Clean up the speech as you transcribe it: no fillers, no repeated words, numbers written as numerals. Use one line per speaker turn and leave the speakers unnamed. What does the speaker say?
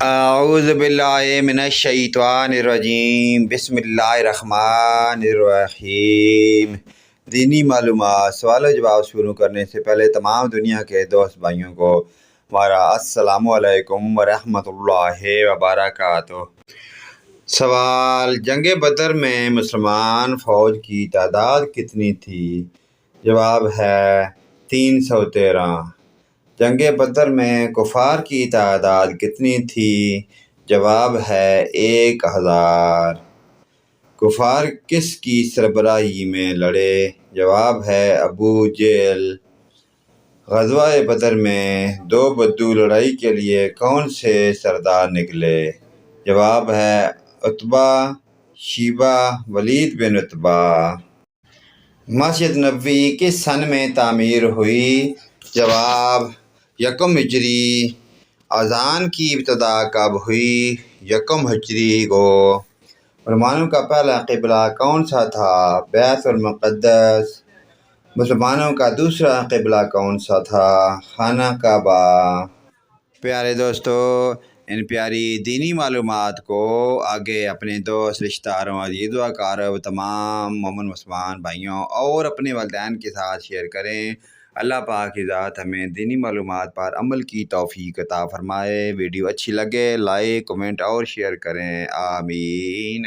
اعوذ باللہ من الشیطان الرجیم، بسم اللہ الرحمن الرحیم۔ دینی معلومات سوال و جواب شروع کرنے سے پہلے تمام دنیا کے دوست بھائیوں کو ہمارا السلام علیکم ورحمۃ اللہ وبرکاتہ۔ سوال: جنگ بدر میں مسلمان فوج کی تعداد کتنی تھی؟ جواب ہے 313۔ جنگ بدر میں کفار کی تعداد کتنی تھی؟ جواب ہے 1000۔ کفار کس کی سربراہی میں لڑے؟ جواب ہے ابو جہل۔ غزوہ بدر میں دو بدو لڑائی کے لیے کون سے سردار نکلے؟ جواب ہے عتبہ، شیبہ، ولید بن عتبہ۔ مسجد نبوی کس سن میں تعمیر ہوئی؟ جواب 1 ہجری۔ اذان کی ابتدا کب ہوئی؟ 1 ہجری کو۔ مسلمانوں کا پہلا قبلہ کون سا تھا؟ بیت المقدس۔ مسلمانوں کا دوسرا قبلہ کون سا تھا؟ خانہ کعبہ۔ پیارے دوستو، ان پیاری دینی معلومات کو آگے اپنے دوست، رشتہ داروں، عزیز و اقارب، تمام مومن مسلمان بھائیوں اور اپنے والدین کے ساتھ شیئر کریں۔ اللہ پاک کی ذات ہمیں دینی معلومات پر عمل کی توفیق عطا فرمائے۔ ویڈیو اچھی لگے لائک، کمنٹ اور شیئر کریں، آمین۔